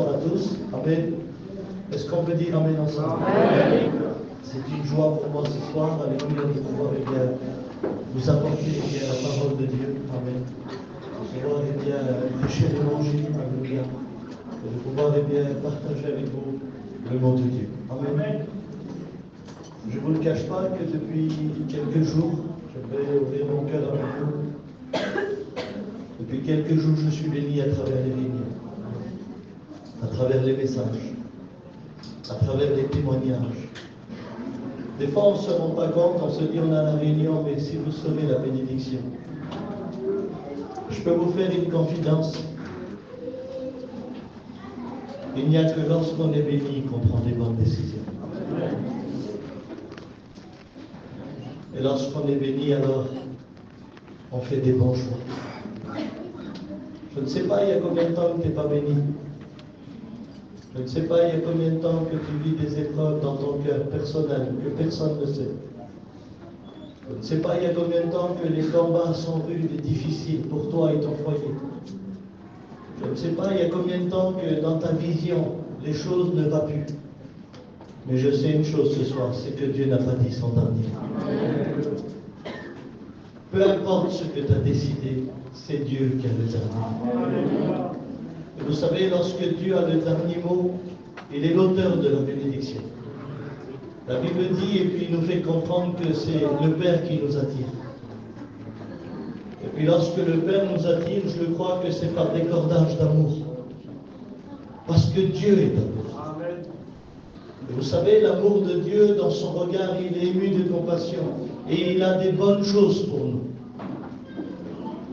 bonsoir à tous. Amen. Est-ce qu'on peut dire Amen ensemble? Amen. C'est une joie pour moi ce soir, alléluia, de pouvoir vous apporter la parole de Dieu. Amen. De pouvoir prêcher l'évangile, alléluia. Et de pouvoir partager avec vous le mot de Dieu. Amen. Je ne vous le cache pas que depuis quelques jours, je vais ouvrir mon cœur avec vous. Depuis quelques jours, je suis béni à travers les réunions, à travers les messages, à travers les témoignages. Des fois, on ne se rend pas compte, on se dit on a la réunion, mais si vous saurez la bénédiction. Je peux vous faire une confidence. Il n'y a que lorsqu'on est béni qu'on prend des bonnes décisions. Et lorsqu'on est béni, alors on fait des bons choix. Je ne sais pas il y a combien de temps que tu n'es pas béni. Je ne sais pas il y a combien de temps que tu vis des épreuves dans ton cœur personnel, que personne ne sait. Je ne sais pas il y a combien de temps que les combats sont rudes et difficiles pour toi et ton foyer. Je ne sais pas il y a combien de temps que dans ta vision, les choses ne vont plus. Mais je sais une chose ce soir, c'est que Dieu n'a pas dit son dernier. Peu importe ce que tu as décidé, c'est Dieu qui a le dernier. Et vous savez, lorsque Dieu a le dernier mot, il est l'auteur de la bénédiction. La Bible dit, et puis il nous fait comprendre que c'est le Père qui nous attire. Et puis lorsque le Père nous attire, je crois que c'est par des cordages d'amour. Parce que Dieu est amour. Et vous savez, l'amour de Dieu, dans son regard, il est ému de compassion. Et il a des bonnes choses pour nous.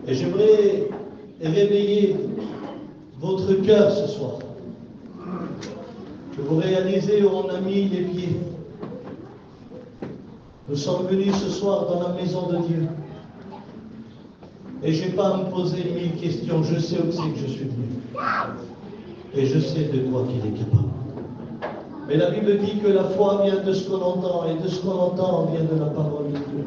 Et j'aimerais réveiller votre cœur ce soir. Que vous réalisez où on a mis les pieds. Nous sommes venus ce soir dans la maison de Dieu. Et je n'ai pas à me poser 1000 questions. Je sais où c'est que je suis venu. Et je sais de quoi qu'il est capable. Mais la Bible dit que la foi vient de ce qu'on entend. Et de ce qu'on entend vient de la parole de Dieu.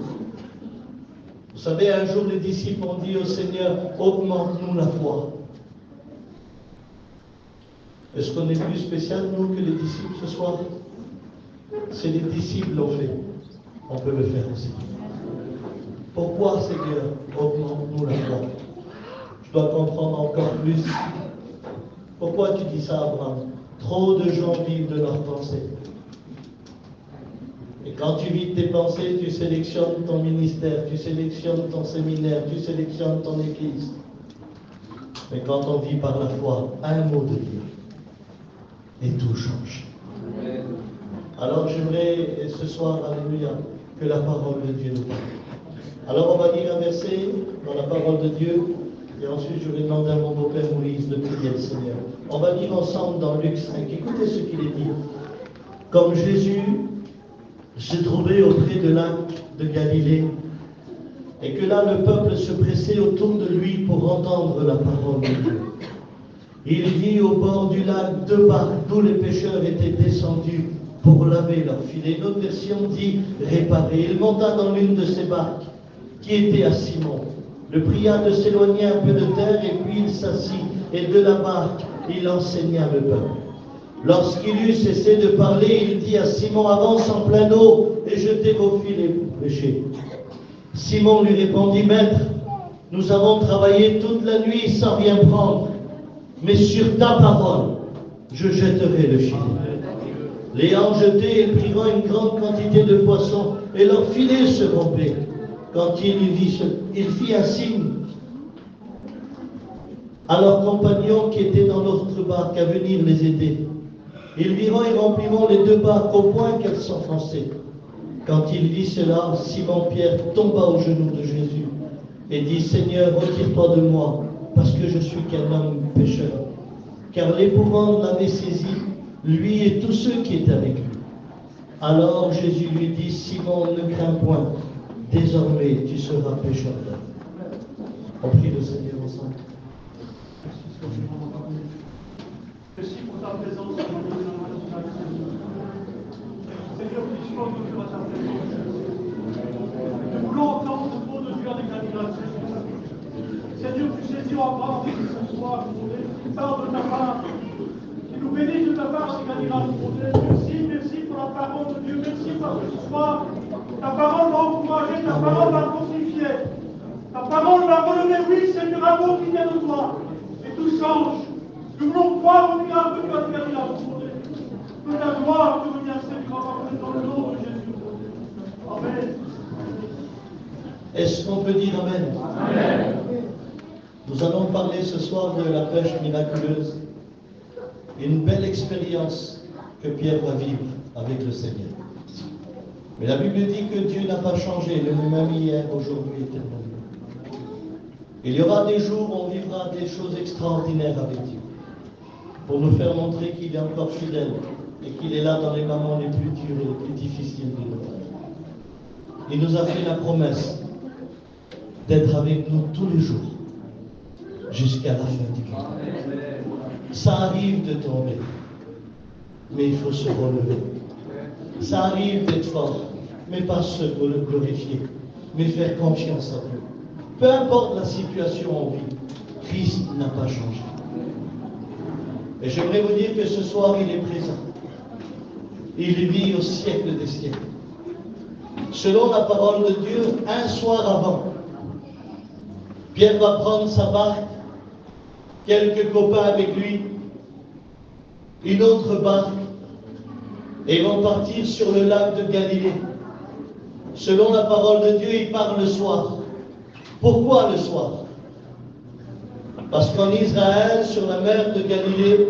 Vous savez, un jour les disciples ont dit au Seigneur, augmente-nous la foi. Est-ce qu'on est plus spécial, nous, que les disciples ce soir? Si les disciples l'ont fait, on peut le faire aussi. Pourquoi, Seigneur, augmente-nous la foi? Je dois comprendre encore plus. Pourquoi tu dis ça, Abraham? Trop de gens vivent de leurs pensées. Et quand tu vis tes pensées, tu sélectionnes ton ministère, tu sélectionnes ton séminaire, tu sélectionnes ton église. Mais quand on vit par la foi, un mot de Dieu, et tout change. Alors j'aimerais ce soir, alléluia, que la parole de Dieu nous parle. Alors on va lire un verset dans la parole de Dieu, et ensuite je vais demander à mon beau-père Moïse de prier le Seigneur. On va lire ensemble dans Luc 5. Écoutez ce qu'il est dit. Comme Jésus se trouvait auprès de lac de Galilée, et que là le peuple se pressait autour de lui pour entendre la parole de Dieu. Il vit au bord du lac 2 barques d'où les pêcheurs étaient descendus pour laver leurs filets. Une autre version dit réparer. Il monta dans l'une de ces barques qui était à Simon, le pria de s'éloigner un peu de terre et puis il s'assit et de la barque il enseigna le peuple. Lorsqu'il eut cessé de parler, il dit à Simon, avance en plein eau et jetez vos filets pour pêcher. Simon lui répondit, maître, nous avons travaillé toute la nuit sans rien prendre, mais sur ta parole, je jetterai le filet. L'ayant jeté, ils priront une grande quantité de poissons et leur filet se rompait. Quand il fit un signe à leurs compagnons qui étaient dans l'autre barque à venir les aider. Ils viront et rempliront les 2 barques au point qu'elles s'enfonçaient. Quand il vit cela, Simon-Pierre tomba aux genoux de Jésus et dit, Seigneur, retire-toi de moi, parce que je suis qu'un homme pécheur. Car l'épouvante l'avait saisi, lui et tous ceux qui étaient avec lui. Alors Jésus lui dit, Simon, ne crains point, désormais tu seras pécheur d'hommes. On prie le Seigneur ensemble. Merci pour ta présence. Seigneur, puissions nous à ta présence. Nous voulons entendre le mot de Dieu avec la grâce. Seigneur, tu sais, Dieu, Abraham, ce soir, parle de ta part. Est-ce qu'on peut dire Amen? Amen. Nous allons parler ce soir de la pêche miraculeuse. Une belle expérience que Pierre va vivre avec le Seigneur. Mais la Bible dit que Dieu n'a pas changé, le même hier, aujourd'hui, éternellement. Il y aura des jours où on vivra des choses extraordinaires avec Dieu, pour nous faire montrer qu'il est encore fidèle et qu'il est là dans les moments les plus durs et les plus difficiles de notre vie. Il nous a fait la promesse d'être avec nous tous les jours, jusqu'à la fin du monde. Ça arrive de tomber, mais il faut se relever. Ça arrive d'être fort, mais pas se glorifier, mais faire confiance à Dieu. Peu importe la situation en vie, Christ n'a pas changé. Et j'aimerais vous dire que ce soir, il est présent. Il vit au siècle des siècles. Selon la parole de Dieu, un soir avant, Pierre va prendre sa barque, quelques copains avec lui, une autre barque, et ils vont partir sur le lac de Galilée. Selon la parole de Dieu, il part le soir. Pourquoi le soir? Parce qu'en Israël, sur la mer de Galilée,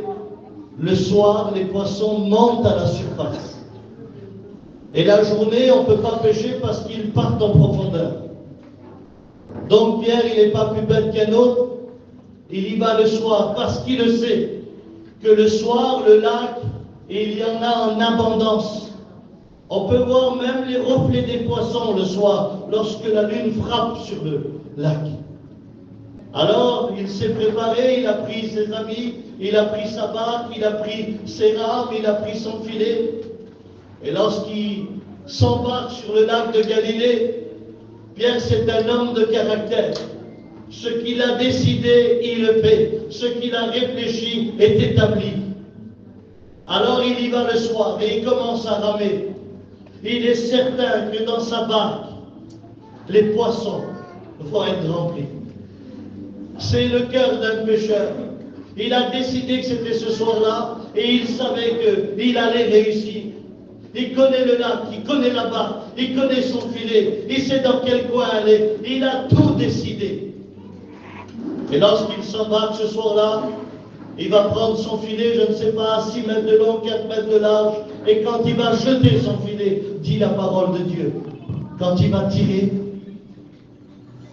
le soir, les poissons montent à la surface. Et la journée, on ne peut pas pêcher parce qu'ils partent en profondeur. Donc Pierre, il n'est pas plus bête qu'un autre. Il y va le soir parce qu'il le sait que le soir, le lac, il y en a en abondance. On peut voir même les reflets des poissons le soir, lorsque la lune frappe sur le lac. Alors, il s'est préparé, il a pris ses amis, il a pris sa barque, il a pris ses rames, il a pris son filet. Et lorsqu'il s'embarque sur le lac de Galilée, Pierre, c'est un homme de caractère. Ce qu'il a décidé, il le fait. Ce qu'il a réfléchi est établi. Alors il y va le soir et il commence à ramer. Il est certain que dans sa barque, les poissons vont être remplis. C'est le cœur d'un pêcheur. Il a décidé que c'était ce soir-là et il savait qu'il allait réussir. Il connaît le lac, il connaît la barque, il connaît son filet, il sait dans quel coin aller. Il a tout décidé. Et lorsqu'il s'embarque ce soir-là, il va prendre son filet, je ne sais pas, 6 mètres de long, 4 mètres de large. Et quand il va jeter son filet, dit la parole de Dieu, quand il va tirer,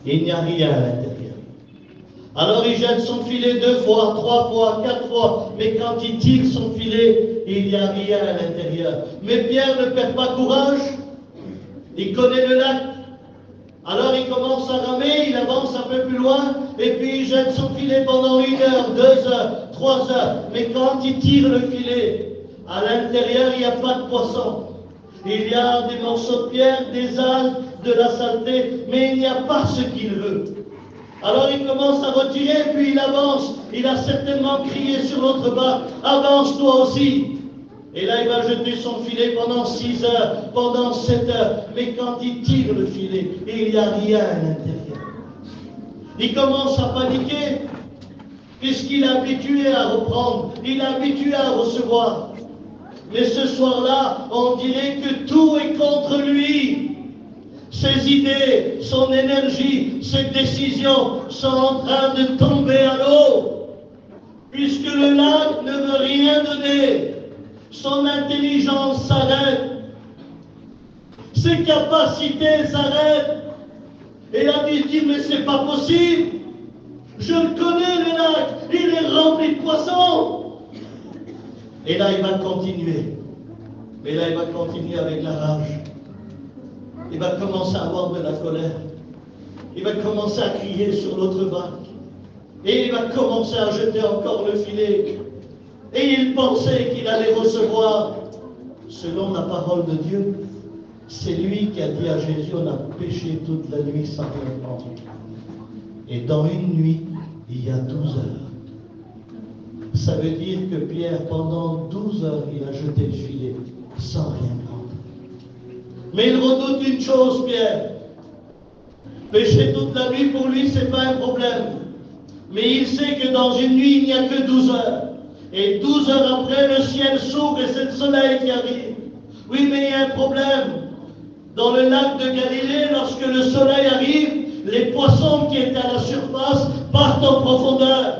il n'y a rien à l'intérieur. Alors il jette son filet 2 fois, 3 fois, 4 fois, mais quand il tire son filet, il n'y a rien à l'intérieur. Mais Pierre ne perd pas courage, il connaît le lac. Alors il commence à ramer, il avance un peu plus loin, et puis il jette son filet pendant 1 heure, 2 heures, 3 heures. Mais quand il tire le filet, à l'intérieur, il n'y a pas de poisson. Il y a des morceaux de pierre, des algues, de la saleté, mais il n'y a pas ce qu'il veut. Alors il commence à retirer, puis il avance. Il a certainement crié sur l'autre barque, avance toi aussi. Et là il va jeter son filet pendant 6 heures, pendant 7 heures. Mais quand il tire le filet, il n'y a rien à l'intérieur. Il commence à paniquer, puisqu'il est habitué à reprendre, il est habitué à recevoir. Mais ce soir-là, on dirait que tout est contre lui. Ses idées, son énergie, ses décisions sont en train de tomber à l'eau, puisque le lac ne veut rien donner. Son intelligence s'arrête, ses capacités s'arrêtent. Et là, il dit, mais c'est pas possible. Je le connais, le lac, il est rempli de poissons. Et là, il va continuer. Mais là, il va continuer avec la rage. Il va commencer à avoir de la colère. Il va commencer à crier sur l'autre barque. Et il va commencer à jeter encore le filet. Et il pensait qu'il allait recevoir, selon la parole de Dieu, c'est lui qui a dit à Jésus, on a péché toute la nuit sans rien prendre. Et dans une nuit, il y a 12 heures. Ça veut dire que Pierre, pendant 12 heures, il a jeté le filet sans rien prendre. Mais il redoute une chose, Pierre. Pécher toute la nuit, pour lui, ce n'est pas un problème. Mais il sait que dans une nuit, il n'y a que 12 heures. Et 12 heures après, le ciel s'ouvre et c'est le soleil qui arrive. Oui, mais il y a un problème. Dans le lac de Galilée, lorsque le soleil arrive, les poissons qui étaient à la surface partent en profondeur.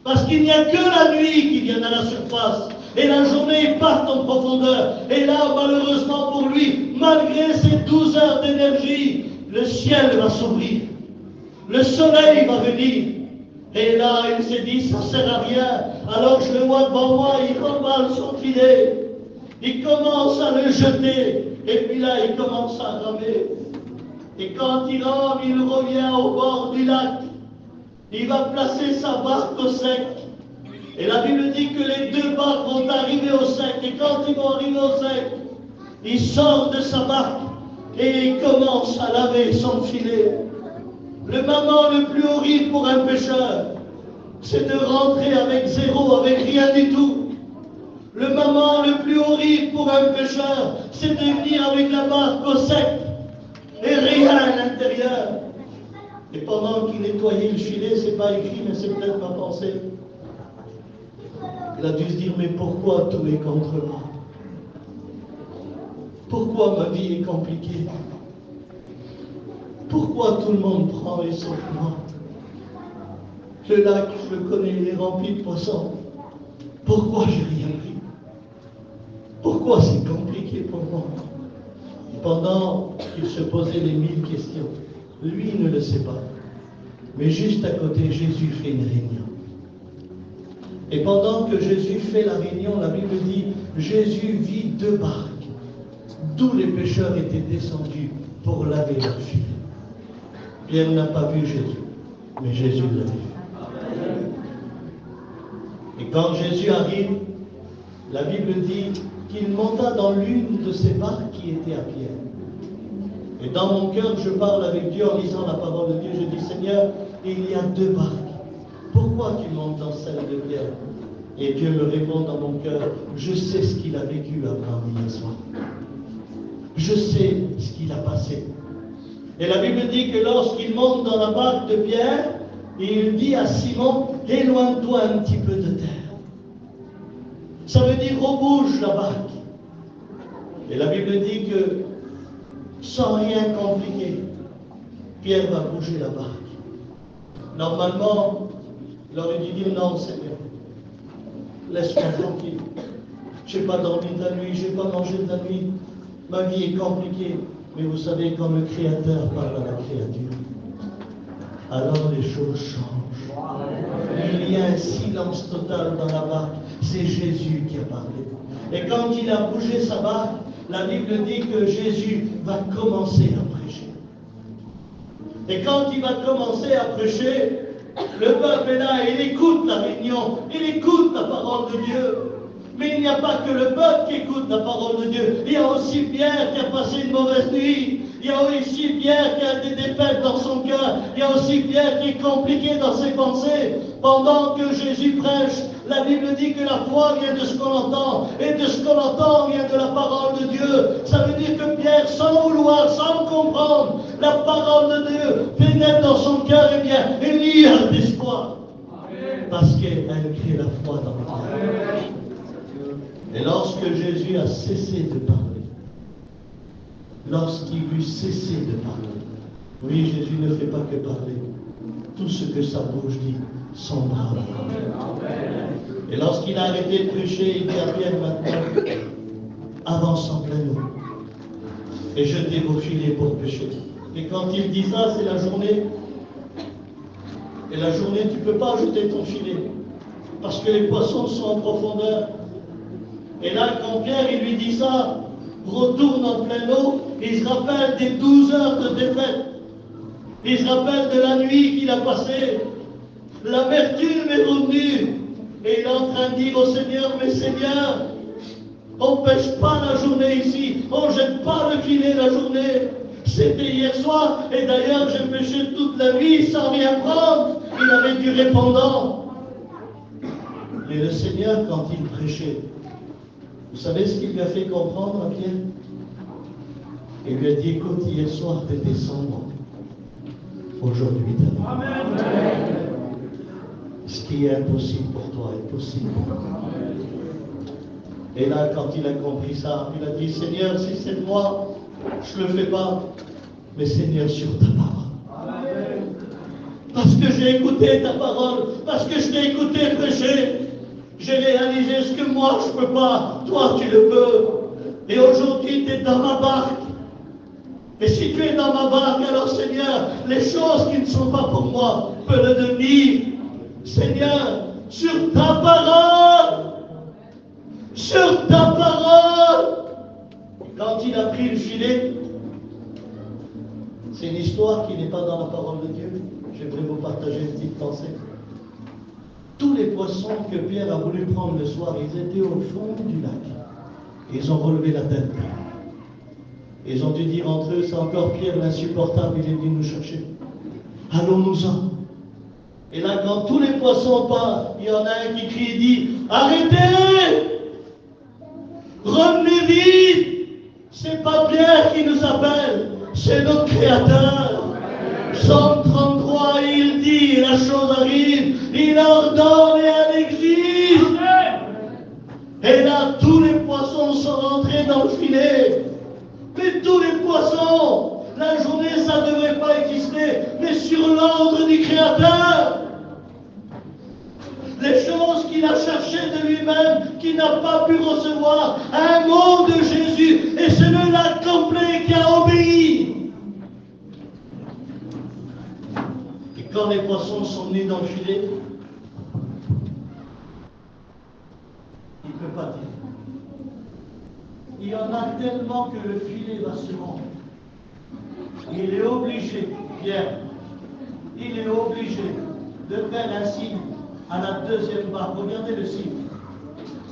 Parce qu'il n'y a que la nuit qui vient à la surface. Et la journée, ils partent en profondeur. Et là, malheureusement pour lui, malgré ces 12 heures d'énergie, le ciel va s'ouvrir. Le soleil va venir. Et là, il s'est dit, ça ne sert à rien. Alors je le vois devant moi, il remballe son filet. Il commence à le jeter. Et puis là, il commence à ramer. Et quand il rame, il revient au bord du lac. Il va placer sa barque au sec. Et la Bible dit que les deux barques vont arriver au sec. Et quand ils vont arriver au sec, il sort de sa barque et il commence à laver son filet. Le moment le plus horrible pour un pêcheur, c'est de rentrer avec zéro, avec rien du tout. Le moment le plus horrible pour un pêcheur, c'est de venir avec la barque au sec et rien à l'intérieur. Et pendant qu'il nettoyait le filet, c'est pas écrit, mais c'est peut-être ma pensée. Il a dû se dire, mais pourquoi tout est contre moi? Pourquoi ma vie est compliquée? Pourquoi tout le monde prend et sauf moi? Le lac, je le connais, il est rempli de poissons. Pourquoi j'ai rien pris? Pourquoi c'est compliqué pour moi? Et pendant qu'il se posait les 1000 questions, lui ne le sait pas. Mais juste à côté, Jésus fait une réunion. Et pendant que Jésus fait la réunion, la Bible dit, Jésus vit deux barques, d'où les pêcheurs étaient descendus pour laver leurs filets. Pierre n'a pas vu Jésus, mais Jésus l'a vu. Et quand Jésus arrive, la Bible dit qu'il monta dans l'une de ces barques qui était à Pierre. Et dans mon cœur, je parle avec Dieu en lisant la parole de Dieu. Je dis, Seigneur, il y a deux barques. Pourquoi tu montes dans celle de Pierre? Et Dieu me répond dans mon cœur, je sais ce qu'il a vécu Abraham hier soir. Je sais ce qu'il a passé. Et la Bible dit que lorsqu'il monte dans la barque de Pierre, il dit à Simon, éloigne-toi un petit peu de terre. Ça veut dire rebouge la barque. Et la Bible dit que sans rien compliquer, Pierre va bouger la barque. Normalement, il aurait dû dire non, Seigneur, laisse-moi tranquille. Je n'ai pas dormi de la nuit, je n'ai pas mangé de la nuit. Ma vie est compliquée. Mais vous savez, quand le Créateur parle à la créature, alors les choses changent. Il y a un silence total dans la barque. C'est Jésus qui a parlé. Et quand il a bougé sa barque, la Bible dit que Jésus va commencer à prêcher. Et quand il va commencer à prêcher, le peuple est là et il écoute la réunion, il écoute la parole de Dieu. Mais il n'y a pas que le peuple qui écoute la parole de Dieu. Il y a aussi Pierre qui a passé une mauvaise nuit. Il y a aussi Pierre qui a des défaites dans son cœur. Il y a aussi Pierre qui est compliqué dans ses pensées. Pendant que Jésus prêche, la Bible dit que la foi vient de ce qu'on entend. Et de ce qu'on entend vient de la parole de Dieu. Ça veut dire que Pierre, sans vouloir, sans comprendre, la parole de Dieu pénètre dans son cœur et bien, il y a l'espoir. Parce qu'elle crée la foi dans le cœur. Et lorsque Jésus a cessé de parler, lorsqu'il eut cessé de parler, oui, Jésus ne fait pas que parler. Tout ce que sa bouche dit s'embrase. Et lorsqu'il a arrêté de prêcher, il dit à Pierre maintenant, avance en plein eau et jetez vos filets pour pêcher. Et quand il dit ça, c'est la journée. Et la journée, tu ne peux pas jeter ton filet parce que les poissons sont en profondeur. Et là, quand Pierre il lui dit ça, retourne en pleine eau, il se rappelle des 12 heures de défaite. Il se rappelle de la nuit qu'il a passée. L'amertume est revenue. Et il est en train de dire au Seigneur, mais Seigneur, on ne pêche pas la journée ici, on ne jette pas le filet la journée. C'était hier soir, et d'ailleurs j'ai pêché toute la nuit sans rien prendre. Il avait du répondant. Et le Seigneur, quand il prêchait, vous savez ce qu'il lui a fait comprendre à Pierre? Il lui a dit, écoute, hier soir tu étais sombre, aujourd'hui tu es Amen. Ce qui est impossible pour toi est possible pour moi. Et là, quand il a compris ça, il a dit, Seigneur, si c'est moi, Je ne le fais pas, mais Seigneur, sur ta parole. Parce que j'ai écouté ta parole, parce que je t'ai écouté prêcher, j'ai réalisé ce que moi je ne peux pas, toi tu le peux. Et aujourd'hui tu es dans ma barque. Et si tu es dans ma barque, alors Seigneur, les choses qui ne sont pas pour moi peuvent le devenir. Seigneur, sur ta parole, sur ta parole. Quand il a pris le filet, c'est une histoire qui n'est pas dans la parole de Dieu. J'aimerais vous partager une petite pensée. Tous les poissons que Pierre a voulu prendre le soir, ils étaient au fond du lac. Ils ont relevé la tête. Ils ont dû dire entre eux, c'est encore Pierre l'insupportable, il est venu nous chercher. Allons-nous-en. Et là, quand tous les poissons partent, il y en a un qui crie et dit, arrêtez! Revenez vite! C'est pas Pierre qui nous appelle, c'est notre Créateur. Psaume 33, il dit, la chose arrive, il ordonne et elle existe. Et là, tous les poissons sont rentrés dans le filet. Mais tous les poissons, la journée, ça ne devrait pas exister, mais sur l'ordre du Créateur. Les choses qu'il a cherchées de lui-même, qu'il n'a pas pu recevoir, un mot de Jésus, et c'est le lac complet qui a obéi. Et quand les poissons sont venus dans le filet, il ne peut pas dire. Il y en a tellement que le filet va se rompre. Il est obligé, Pierre, il est obligé de faire un signe à la deuxième barre. Regardez le signe.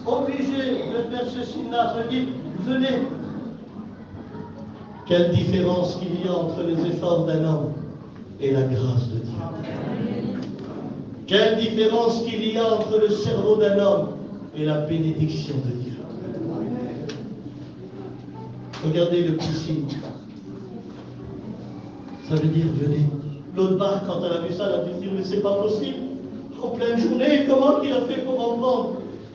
Obligé de faire ce signe-là, se dire, venez. Quelle différence qu'il y a entre les efforts d'un homme et la grâce de Dieu. Quelle différence qu'il y a entre le cerveau d'un homme et la bénédiction de Dieu. Regardez le petit signe. Ça veut dire venez. L'autre barque, quand elle a vu ça, elle a dû dire, mais c'est pas possible. En pleine journée, comment il a fait pour en prendre?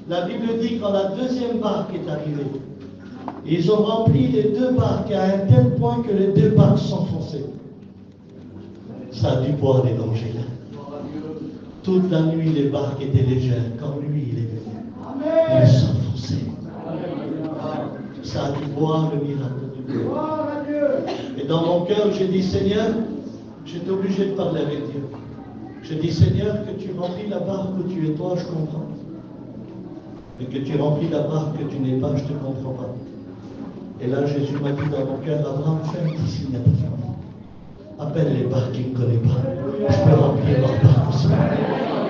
La Bible dit quand la deuxième barque est arrivée, ils ont rempli les deux barques à un tel point que les deux barques s'enfonçaient. Ça a dû boire l'évangile. Toute la nuit, les barques étaient légères. Quand lui, il est venu, il s'enfonçait. Ça a dû boire le miracle de Dieu. Et dans mon cœur, j'ai dit, Seigneur, j'étais obligé de parler avec Dieu. J'ai dit, Seigneur, que tu remplis la barque où tu es toi, je comprends. Mais que tu remplis la barque que tu n'es pas, je ne te comprends pas. Et là, Jésus m'a dit dans mon cœur, Abraham, fais un petit signe à ta femme. Appelle les barques qu'il ne connaît pas. Je peux remplir leur barque aussi.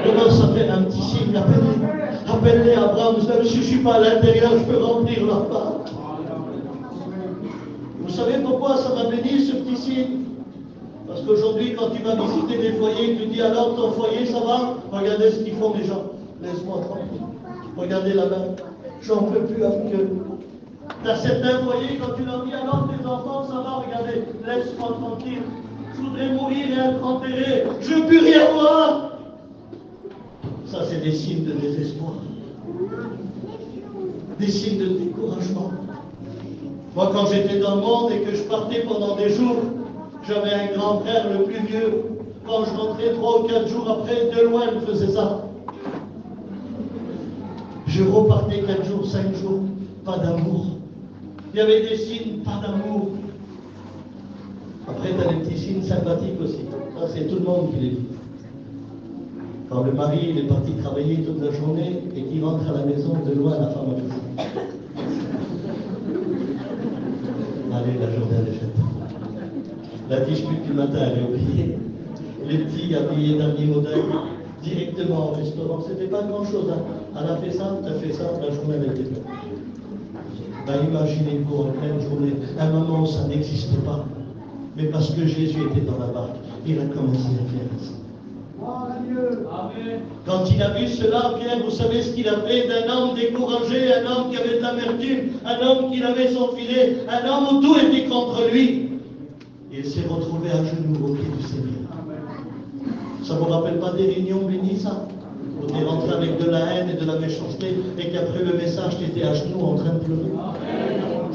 Comment ça fait un petit signe? Appelle-les. Appelle-les, Abraham. Je ne suis pas à l'intérieur, je peux remplir leur barque. Vous savez pourquoi ça m'a béni, ce petit signe? Parce qu'aujourd'hui, quand tu vas visiter des foyers, tu dis alors ton foyer, ça va? Regardez ce qu'ils font les gens. Laisse-moi tranquille. Regardez là-bas. J'en peux plus avec eux. Tu as certains foyers, quand tu leur dis alors tes enfants, ça va? Regardez, laisse-moi tranquille. Je voudrais mourir et être enterré. Je ne veux plus rien voir. Ça, c'est des signes de désespoir. Des signes de découragement. Moi, quand j'étais dans le monde et que je partais pendant des jours, j'avais un grand frère, le plus vieux. Quand je rentrais 3 ou 4 jours après, de loin, il faisait ça. Je repartais 4 jours, 5 jours, pas d'amour. Il y avait des signes, pas d'amour. Après, tu as des petits signes sympathiques aussi. Ça, c'est tout le monde qui les dit. Quand le mari il est parti travailler toute la journée et qu'il rentre à la maison, de loin, la femme a touché. Allez, la journée, elle est faite. La dispute du matin, elle est oubliée. Les petits habillés d'habits modernes, directement au restaurant. C'était pas grand-chose. Hein. Elle a fait ça, tu as fait ça, la journée, elle était faite. Ben, imaginez-vous en pleine journée, un moment où ça n'existe pas. Mais parce que Jésus était dans la barque, il a commencé à faire ça. Quand il a vu cela, Pierre, vous savez ce qu'il a fait d'un homme découragé, un homme qui avait de l'amertume, un homme qui avait son filet, un homme où tout était contre lui. Il s'est retrouvé à genoux au pied du Seigneur. Ça ne vous rappelle pas des réunions bénies, ça? Où tu es rentré avec de la haine et de la méchanceté et qu'après le message, tu étais à genoux en train de pleurer.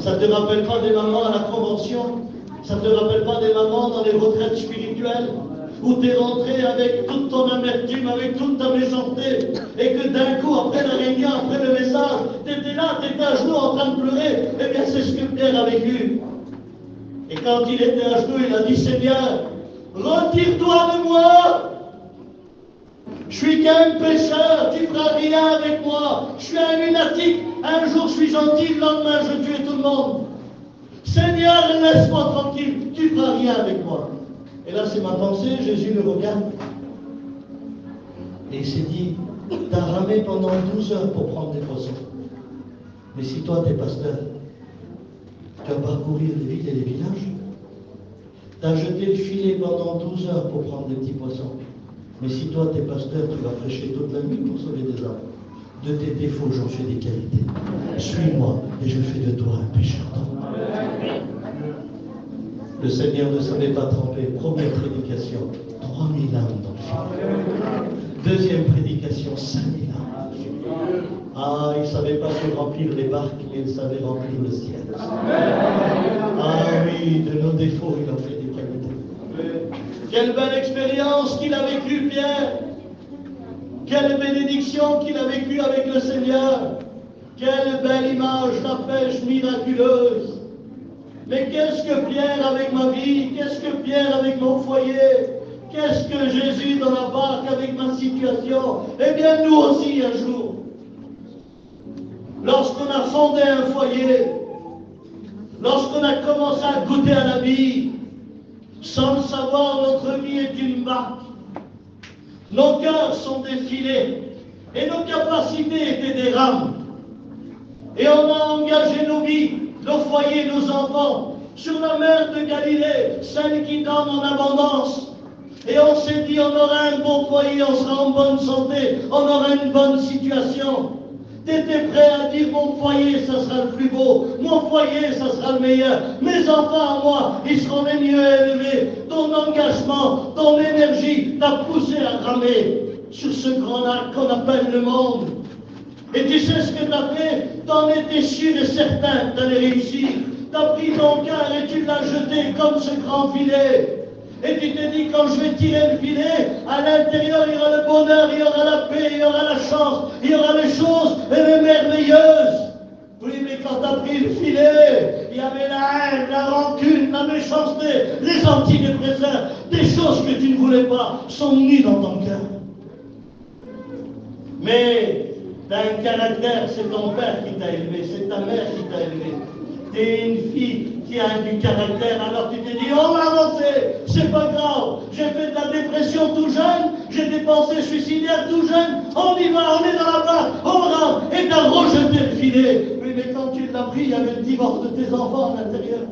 Ça ne te rappelle pas des mamans à la convention? Ça ne te rappelle pas des mamans dans les retraites spirituelles? Où tu es rentré avec toute ton amertume, avec toute ta méchanceté, et que d'un coup, après la réunion, après le message, tu étais là, tu étais à genoux en train de pleurer. Eh bien, c'est ce que Pierre a vécu. Et quand il était à genoux, il a dit, Seigneur, retire-toi de moi. Je suis qu'un pécheur, tu ne feras rien avec moi. Je suis un lunatique. Un jour, je suis gentil, le lendemain, je tue tout le monde. Seigneur, laisse-moi tranquille, tu ne feras rien avec moi. Et là, c'est ma pensée, Jésus le regarde. Et il s'est dit, tu as ramé pendant 12 heures pour prendre des poissons. Mais si toi, tu es pasteur, tu vas parcourir les villes et les villages. Tu as jeté le filet pendant 12 heures pour prendre des petits poissons. Mais si toi, tu es pasteur, tu vas prêcher toute la nuit pour sauver des âmes. De tes défauts, j'en fais des qualités. Suis-moi et je fais de toi un pécheur. Le Seigneur ne s'en est pas trompé. Première prédication, 3000 âmes dans le filet. Deuxième prédication, 5000 âmes. Ah, il ne savait pas que remplir les barques, mais il savait remplir le ciel. Ah oui, de nos défauts, il en fait des qualités. Quelle belle expérience qu'il a vécue, Pierre. Quelle bénédiction qu'il a vécue avec le Seigneur. Quelle belle image, la pêche miraculeuse. Mais qu'est-ce que Pierre avec ma vie? Qu'est-ce que Pierre avec mon foyer? Qu'est-ce que Jésus dans la barque avec ma situation? Eh bien, nous aussi, un jour, lorsqu'on a fondé un foyer, lorsqu'on a commencé à goûter à la vie, sans le savoir, notre vie est une barque. Nos cœurs sont des filets et nos capacités étaient des rames. Et on a engagé nos vies, nos foyers, nos enfants, sur la mer de Galilée, celle qui donne en abondance. Et on s'est dit, on aura un bon foyer, on sera en bonne santé, on aura une bonne situation. Tu étais prêt à dire, mon foyer, ça sera le plus beau, mon foyer, ça sera le meilleur, mes enfants à moi, ils seront les mieux élevés. Ton engagement, ton énergie t'a poussé à ramer sur ce grand arc qu'on appelle le monde. Et tu sais ce que tu as fait? T'en étais sûr et certain que tu allais réussir. Tu as pris ton cœur et tu l'as jeté comme ce grand filet. Et tu t'es dit, quand je vais tirer le filet, à l'intérieur, il y aura le bonheur, il y aura la paix, il y aura la chance, il y aura les choses merveilleuses. Oui, mais quand tu as pris le filet, il y avait la haine, la rancune, la méchanceté, les antidépresseurs, des choses que tu ne voulais pas, sont nues dans ton cœur. Mais tu as un caractère, c'est ton père qui t'a élevé, c'est ta mère qui t'a élevé. Tu es une fille qui a du caractère, alors tu t'es dit, on va avancer, c'est pas grave, j'ai fait de la dépression tout jeune, j'ai des pensées suicidaires tout jeune, on y va, on est dans la barque, on rentre, et tu as rejeté le filet. Oui, mais quand tu l'as pris, il y avait le divorce de tes enfants à l'intérieur.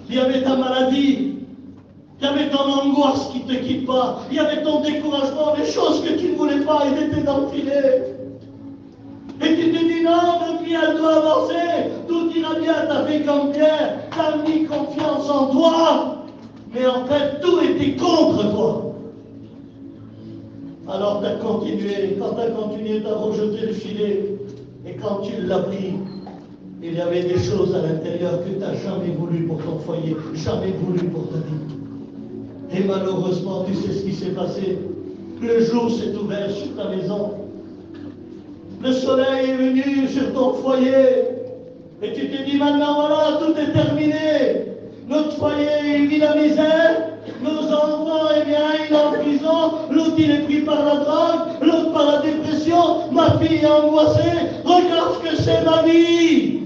Il y avait ta maladie, il y avait ton angoisse qui ne te quitte pas, il y avait ton découragement, les choses que tu ne voulais pas, elles étaient dans le filet. Et tu te dis, non, notre vie, elle doit avancer, tout ira bien, t'as fait comme Pierre, t'as mis confiance en toi, mais en fait, tout était contre toi. Alors t'as continué, quand t'as continué, t'as rejeté le filet, et quand tu l'as pris, il y avait des choses à l'intérieur que t'as jamais voulu pour ton foyer, jamais voulu pour ta vie. Et malheureusement, tu sais ce qui s'est passé. Le jour s'est ouvert sur ta maison. Le soleil est venu sur ton foyer. Et tu t'es dit, maintenant voilà, tout est terminé. Notre foyer, il vit la misère. Nos enfants, eh bien, il est en prison. L'autre, il est pris par la drogue. L'autre par la dépression. Ma fille est angoissée. Regarde ce que c'est ma vie.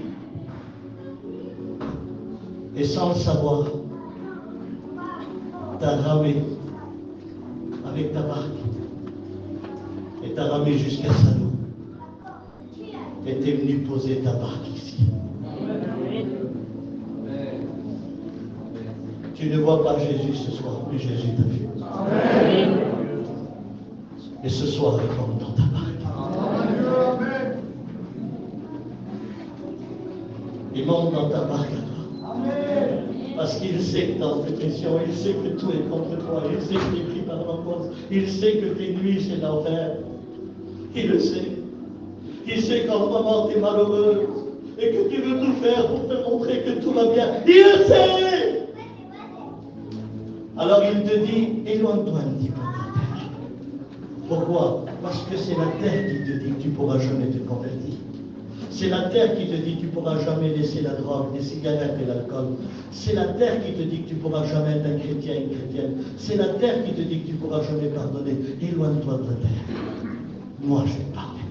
Et sans le savoir, t'as ramé avec ta barque. Et t'as ramé jusqu'à Salou. Et t'es venu poser ta barque ici. Tu ne vois pas Jésus ce soir, mais Jésus t'a vu. Et ce soir, il rentre dans ta barque. Il monte dans ta barque à toi. Parce qu'il sait que tu es en dépression, il sait que tout est contre toi, il sait que tu es pris par l'angoisse, il sait que tes nuits c'est l'enfer. Il le sait. Il sait qu'en ce moment tu es malheureux. et que tu veux tout faire pour te montrer que tout va bien. Il le sait. Alors il te dit, éloigne-toi un petit peu de la terre. Pourquoi? Parce que c'est la terre qui te dit que tu ne pourras jamais te convertir. C'est la terre qui te dit que tu ne pourras jamais laisser la drogue, les cigarettes et l'alcool. C'est la terre qui te dit que tu ne pourras jamais être un chrétien, une chrétienne. C'est la terre qui te dit que tu ne pourras jamais pardonner. Éloigne-toi de la terre. Moi, je vais parler.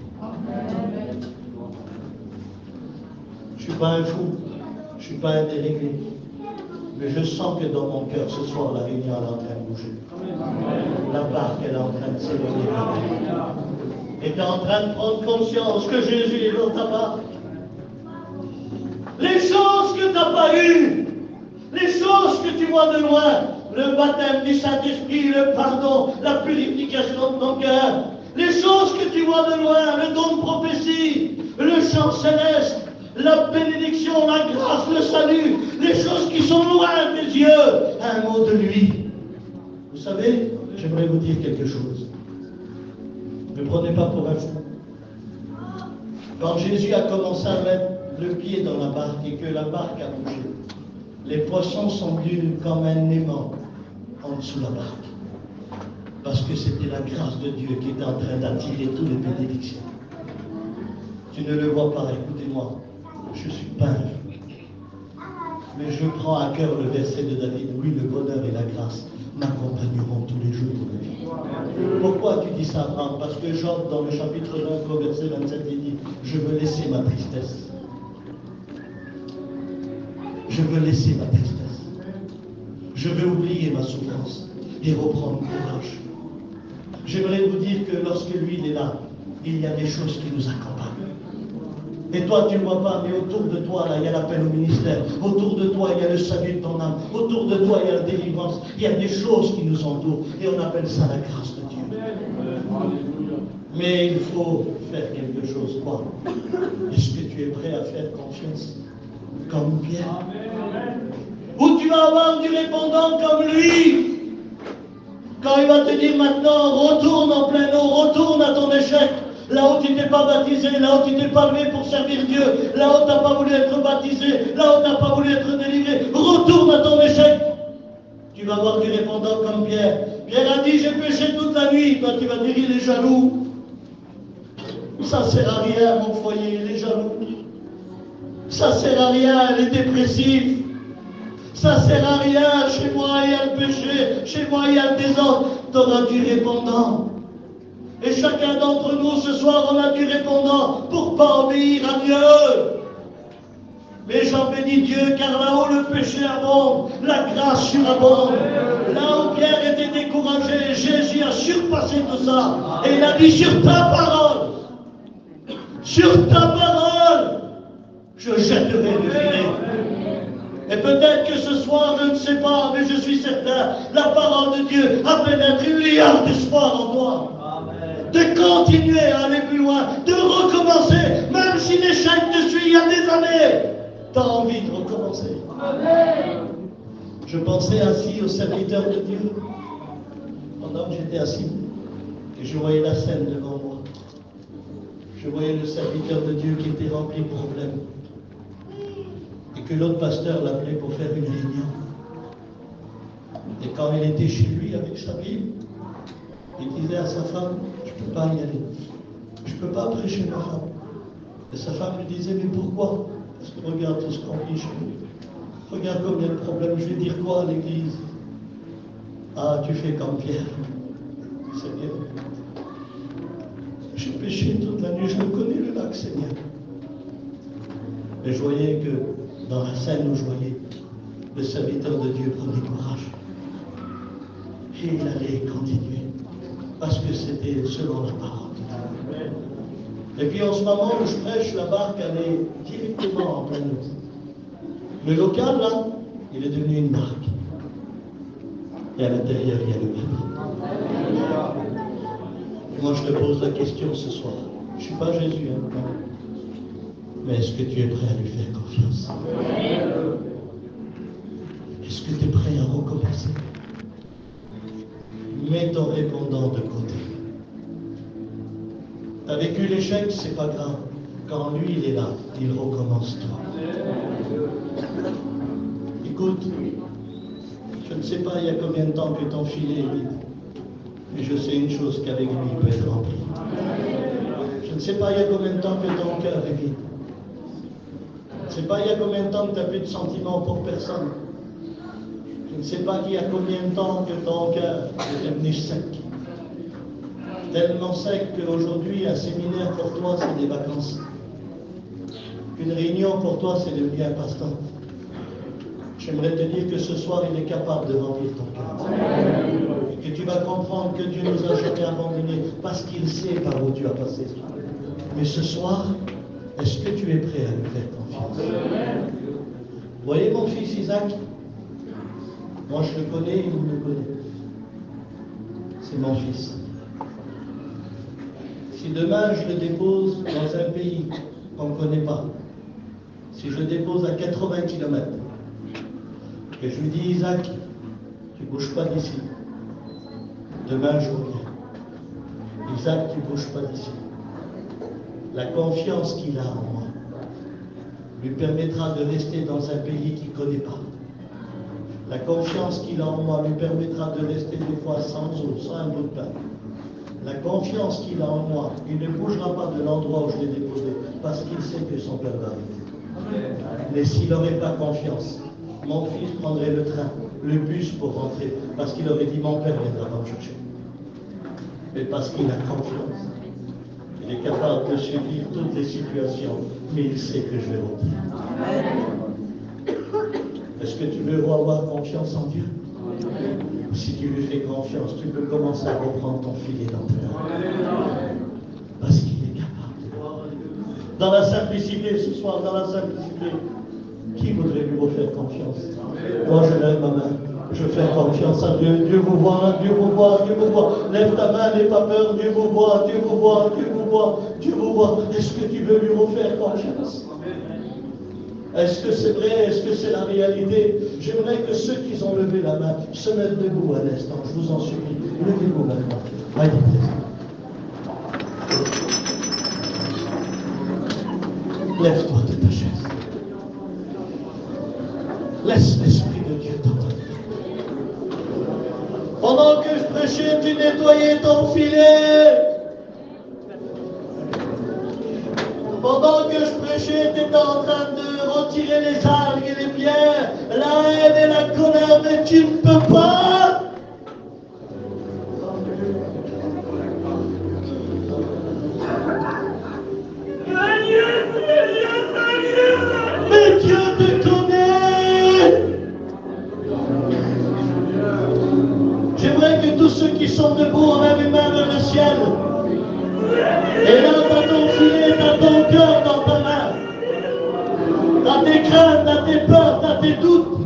Je ne suis pas un fou, je ne suis pas un déréglé. Mais je sens que dans mon cœur, ce soir, la réunion est en train de bouger. La barque, elle est en train de s'éloigner. Et tu es en train de prendre conscience que Jésus est dans ta barque. Les choses que tu n'as pas eues, les choses que tu vois de loin, le baptême du Saint-Esprit, le pardon, la purification de ton cœur, les choses que tu vois de loin, le don de prophétie, le chant céleste, la bénédiction, la grâce, le salut, les choses qui sont loin des yeux, un mot de lui. Vous savez, j'aimerais vous dire quelque chose. Ne prenez pas pour un fou. Quand Jésus a commencé à mettre le pied dans la barque et que la barque a bougé, les poissons sont venus comme un aimant en dessous de la barque. Parce que c'était la grâce de Dieu qui était en train d'attirer toutes les bénédictions. Tu ne le vois pas, écoutez-moi. Je ne suis pas un fou. Mais je prends à cœur le verset de David. Oui, le bonheur et la grâce m'accompagneront tous les jours de ma vie. Pourquoi tu dis ça, Abraham? Parce que Job, dans le chapitre 20, verset 27, il dit, je veux laisser ma tristesse. Je veux laisser ma tristesse. Je veux oublier ma souffrance et reprendre courage. J'aimerais vous dire que lorsque lui, il est là, il y a des choses qui nous accompagnent. Et toi, tu ne vois pas, mais autour de toi, là, il y a l'appel au ministère. Autour de toi, il y a le salut de ton âme. Autour de toi, il y a la délivrance. Il y a des choses qui nous entourent. Et on appelle ça la grâce de Dieu. Mais il faut faire quelque chose. Quoi? Est-ce que tu es prêt à faire confiance? Comme Pierre? Ou tu vas avoir du répondant comme lui? Quand il va te dire maintenant, retourne en plein eau, retourne à ton échec. Là où tu n'es pas baptisé, là où tu n'es pas levé pour servir Dieu, là où tu n'as pas voulu être baptisé, là où tu n'as pas voulu être délivré, retourne à ton échec. Tu vas avoir du répondant comme Pierre. Pierre a dit, j'ai péché toute la nuit. Toi, tu vas dire, il est jaloux. Ça ne sert à rien, mon foyer, il est jaloux. Ça ne sert à rien, elle est dépressive. Ça ne sert à rien, chez moi il y a le péché, chez moi il y a le désordre. Tu auras du répondant. Et chacun d'entre nous, ce soir, on a du répondant pour ne pas obéir à Dieu. Mais j'en bénis Dieu, car là où le péché abonde, la grâce surabonde. Là où Pierre était découragé, Jésus a surpassé tout ça. Et il a dit, sur ta parole, je jetterai le filet. Et peut-être que ce soir, je ne sais pas, mais je suis certain, la parole de Dieu a pénétré une lueur d'espoir en toi. De continuer à aller plus loin, de recommencer, même si l'échec te suit il y a des années, tu as envie de recommencer. Amen. Je pensais assis au serviteur de Dieu, pendant que j'étais assis, et je voyais la scène devant moi. Je voyais le serviteur de Dieu qui était rempli de problèmes, et que l'autre pasteur l'appelait pour faire une réunion. Et quand il était chez lui avec sa Bible, il disait à sa femme, je ne peux pas y aller. Je ne peux pas prêcher ma femme. Et sa femme lui disait, mais pourquoi? Parce que regarde tout ce qu'on vit chez nous. Regarde combien de problèmes. Je vais dire quoi à l'église? Ah, tu fais comme Pierre. Seigneur, j'ai péché toute la nuit, je le connais le lac, Seigneur. Et je voyais que dans la scène où je voyais, le serviteur de Dieu prenait courage. Et il allait continuer. Parce que c'était selon la parole. Et puis en ce moment où je prêche, la barque allait directement en plein eau. Le local, là, il est devenu une barque. Et à l'intérieur, il y a le bateau. Et moi, je te pose la question ce soir. Je ne suis pas Jésus, hein, mais est-ce que tu es prêt à lui faire confiance? Est-ce que tu es prêt à recommencer? Mets ton répondant de côté. Tu as vécu l'échec, c'est pas grave. quand lui, il est là, il recommence toi. Écoute, je ne sais pas il y a combien de temps que ton filet est vide, mais je sais une chose, qu'avec lui, il peut être rempli. Je ne sais pas il y a combien de temps que ton cœur est vide. Je ne sais pas il y a combien de temps que tu n'as plus de sentiments pour personne. Je ne sais pas il y a combien de temps que ton cœur est devenu sec. Tellement sec qu'aujourd'hui, un séminaire pour toi, c'est des vacances. Une réunion pour toi, c'est devenu un passe-temps. J'aimerais te dire que ce soir, il est capable de remplir ton cœur. Et que tu vas comprendre que Dieu nous a jamais abandonnés parce qu'il sait par où tu as passé. Mais ce soir, est-ce que tu es prêt à lui faire confiance? Vous voyez mon fils Isaac? Moi, je le connais, il me connaît. C'est mon fils. Si demain, je le dépose dans un pays qu'on ne connaît pas, si je le dépose à 80 km, et je lui dis, Isaac, tu ne bouges pas d'ici. Demain, je reviens. Isaac, tu ne bouges pas d'ici. La confiance qu'il a en moi lui permettra de rester dans un pays qu'il ne connaît pas. La confiance qu'il a en moi lui permettra de rester des fois sans eau, sans un bout de pain. La confiance qu'il a en moi, il ne bougera pas de l'endroit où je l'ai déposé, parce qu'il sait que son père va arriver. Mais s'il n'aurait pas confiance, mon fils prendrait le train, le bus pour rentrer, parce qu'il aurait dit mon père viendra me chercher. Mais parce qu'il a confiance, il est capable de subir toutes les situations, mais il sait que je vais revenir. Est-ce que tu veux avoir confiance en Dieu? Si tu lui fais confiance, tu peux commencer à reprendre ton filet d'entraînement. Parce qu'il est capable. Dans la simplicité, ce soir, dans la simplicité, qui voudrait lui refaire confiance? Moi, je lève ma main. Je fais confiance à Dieu. Dieu vous voit, Dieu vous voit, Dieu vous voit. Lève ta main, n'aie pas peur. Dieu vous voit, Dieu vous voit, Dieu vous voit, Dieu vous voit. Est-ce que tu veux lui refaire confiance? Est-ce que c'est vrai? Est-ce que c'est la réalité? J'aimerais que ceux qui ont levé la main se mettent debout à l'instant. Je vous en supplie. Levez-vous maintenant. Allez, lève-toi de ta chaise. Laisse l'Esprit de Dieu t'entendre. Pendant que je prêchais, tu nettoyais ton filet. Pendant que je prêchais, tu étais en train de retirer les algues et les pierres, la haine et la colère, mais tu ne peux pas. Mais Dieu te connaît. J'aimerais que tous ceux qui sont debout en lèvent les mains vers le ciel. Et là, t'as ton filet, t'as ton cœur dans ta main. T'as tes craintes, t'as tes peurs, t'as tes doutes.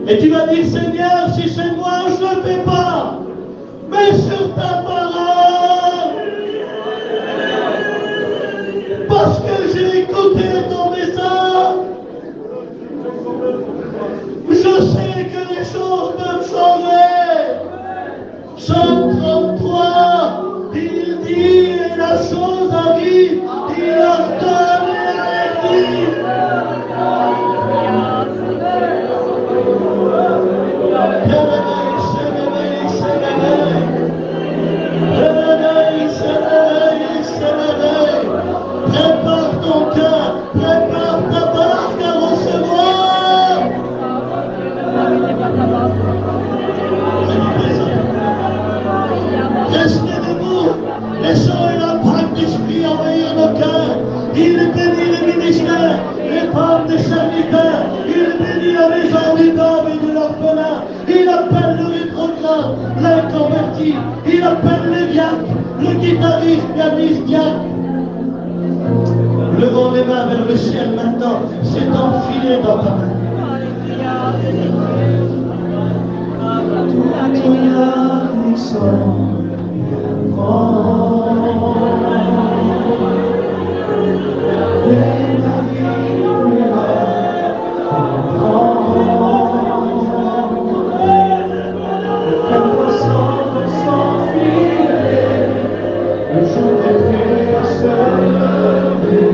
Et tu vas dire, Seigneur, si c'est moi, je ne le fais pas. Mais sur ta parole. Parce que j'ai écouté ton message. Je sais que les choses peuvent changer. Psaume 33. Il dit et la chose arrive, il ordonne et elle dit. Prépare ton cœur, prépare ta barque à recevoir. Restez debout. Laissons la braque d'esprit envahir nos cœurs. Il bénit les ministères, les femmes des serviteurs. Il bénit la maison du pauvre et de l'orphelin. Il appelle le rétrograde, l'inconverti. Il appelle les diacres, le guitariste, pianiste, diacre. Levons les mains vers le ciel maintenant. C'est enfilé dans ta main. Le jour des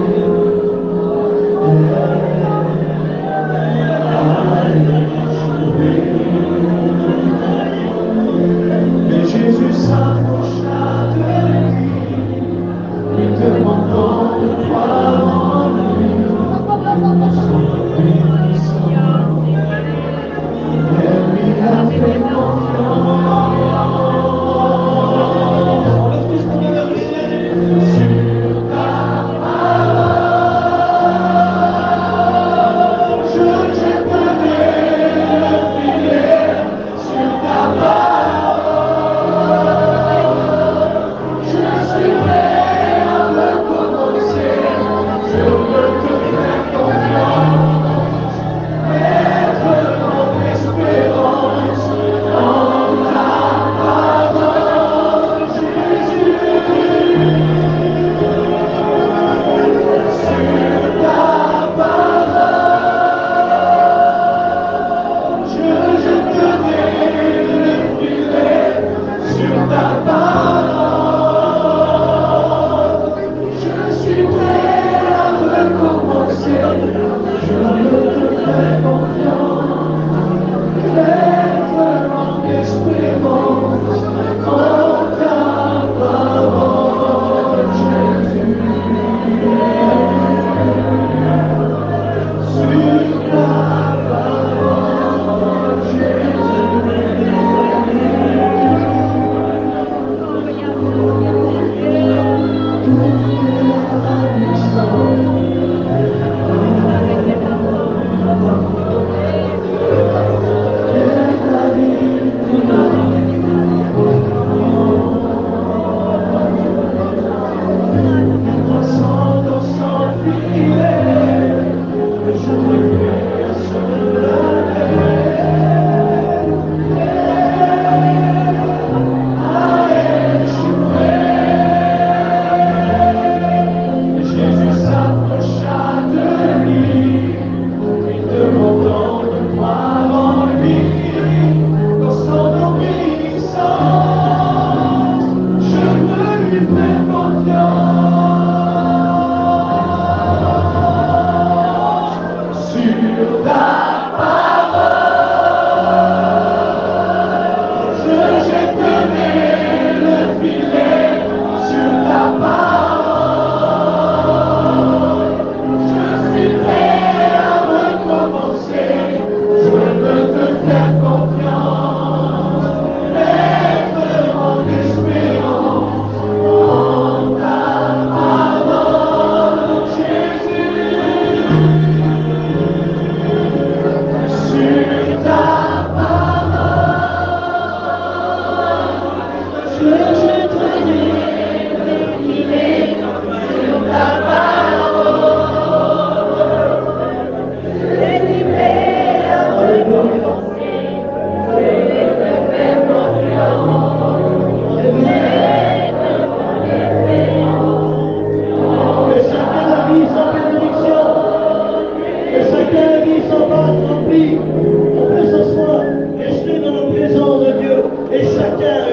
Terre